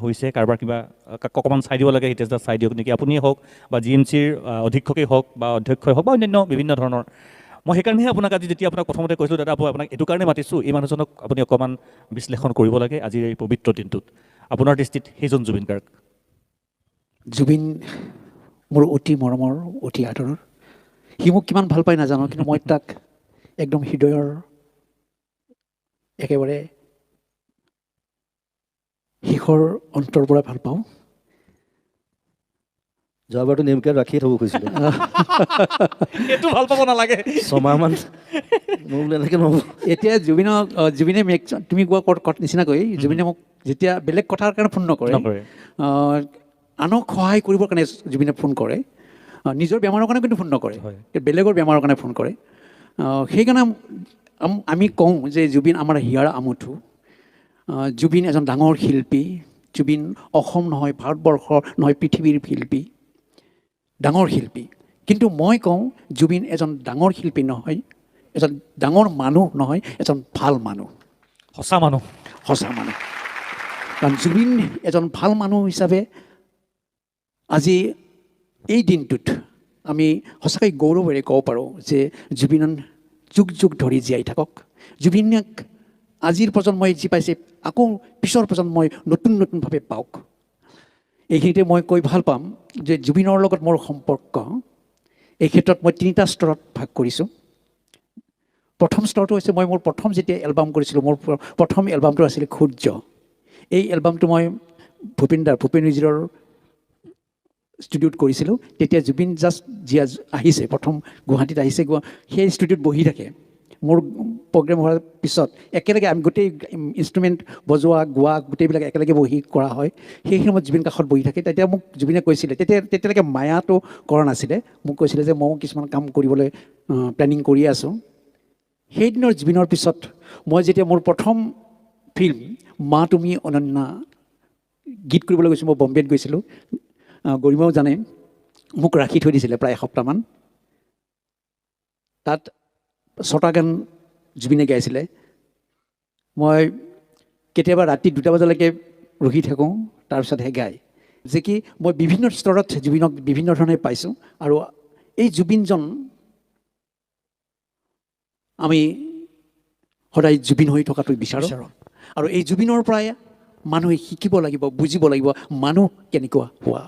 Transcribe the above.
হৈছে কাৰোবাৰ কিবা অকণমান চাই দিব লাগে হিতেশদা চাই দিয়ক নেকি আপুনিয়ে হওক বা GMCৰ অধীক্ষকেই হওক বা অধ্যক্ষই হওক বা অন্যান্য বিভিন্ন ধৰণৰ মই সেইকাৰণেহে আপোনাক আজি যেতিয়া আপোনাক প্ৰথমতে কৈছিলোঁ দাদা আপোনাক এইটো কাৰণে মাতিছোঁ এই মানুহজনক আপুনি অকণমান বিশ্লেষণ কৰিব লাগে আজিৰ এই পবিত্ৰ দিনটোত আপোনাৰ দৃষ্টিত সেইজন জুবিন গাৰ্গ জুবিন মোৰ অতি মৰমৰ অতি আদৰৰ সি মোক কিমান ভাল পায় নাজানো কিন্তু মই তাক একদম হৃদয়ৰ একেবাৰে শেষৰ অন্তৰ পৰা ভাল পাওঁ যোৱাবাৰটো নেমকে ৰাখিয়ে থ'ব খুজিছিলোঁ এইটো ভাল পাব নালাগে 6 মাহমান মোৰ বোলে এনেকৈ নহ'ব এতিয়া জুবিনে তুমি কোৱা নিচিনাকৈ জুবিনে মোক যেতিয়া বেলেগ কথাৰ কাৰণে ফোন নকৰে আনক সহায় কৰিবৰ কাৰণে জুবিনে ফোন কৰে নিজৰ বেমাৰৰ কাৰণে কিন্তু ফোন নকৰে বেলেগৰ বেমাৰৰ কাৰণে ফোন কৰে সেইকাৰণে আমি কওঁ যে জুবিন আমাৰ হিয়াৰ আমঠু জুবিন এজন ডাঙৰ শিল্পী জুবিন অসম নহয় ভাৰতবৰ্ষৰ নহয় পৃথিৱীৰ শিল্পী ডাঙৰ শিল্পী কিন্তু মই কওঁ জুবিন এজন ডাঙৰ শিল্পী নহয় এজন ডাঙৰ মানুহ নহয় এজন ভাল মানুহ সঁচা মানুহ কাৰণ জুবিন এজন ভাল মানুহ হিচাপে আজি এই দিনটোত আমি সঁচাকৈ গৌৰৱেৰে ক'ব পাৰোঁ যে জুবিন যুগ যুগ ধৰি জীয়াই থাকক জুবিনক আজিৰ প্ৰজন্মই যি পাইছে আকৌ পিছৰ প্ৰজন্মই নতুনভাৱে পাওক এইখিনিতে মই কৈ ভাল পাম যে জুবিনৰ লগত মোৰ সম্পৰ্ক এই ক্ষেত্ৰত মই 3টা স্তৰত ভাগ কৰিছোঁ প্ৰথম স্তৰটো হৈছে মই মোৰ প্ৰথম যেতিয়া এলবাম কৰিছিলোঁ মোৰ প্ৰথম এলবামটো আছিলে সূৰ্য এই এলবামটো মই ভূপেন উজিৰৰ ষ্টুডিঅ'ত কৰিছিলোঁ তেতিয়া জুবিন জাষ্ট জিয়া আহিছে প্ৰথম গুৱাহাটীত আহিছে সেই ষ্টুডিঅ'ত বহি থাকে মোৰ প্ৰগ্ৰেম হোৱাৰ পিছত একেলগে আমি গোটেই ইনষ্ট্ৰুমেণ্ট বজোৱা গোৱা গোটেইবিলাক একেলগে বহি কৰা হয় সেই সময়ত জুবিন কাষত বহি থাকে তেতিয়া মোক জুবিনে কৈছিলে তেতিয়ালৈকে মায়াটো কৰা নাছিলে মোক কৈছিলে যে ময়ো কিছুমান কাম কৰিবলৈ প্লেনিং কৰি আছোঁ সেইদিনৰ জুবিনৰ পিছত মই যেতিয়া মোৰ প্ৰথম ফিল্ম মা তুমি অনন্যা গীত কৰিবলৈ গৈছোঁ মই বম্বেত গৈছিলোঁ গৰিমাও জানে মোক ৰাখি থৈ দিছিলে প্ৰায় এসপ্তাহমান তাত 6টা গান জুবিনে গাইছিলে মই কেতিয়াবা ৰাতি 2টা বজালৈকে ৰখি থাকোঁ তাৰপিছতহে গায় যে কি মই বিভিন্ন স্তৰত জুবিনক বিভিন্ন ধৰণে পাইছোঁ আৰু এই জুবিনজন আমি সদায় জুবিন হৈ থকাটো বিচাৰোঁ আৰু এই জুবিনৰ পৰাই মানুহে শিকিব লাগিব বুজিব লাগিব মানুহ কেনেকুৱা হোৱা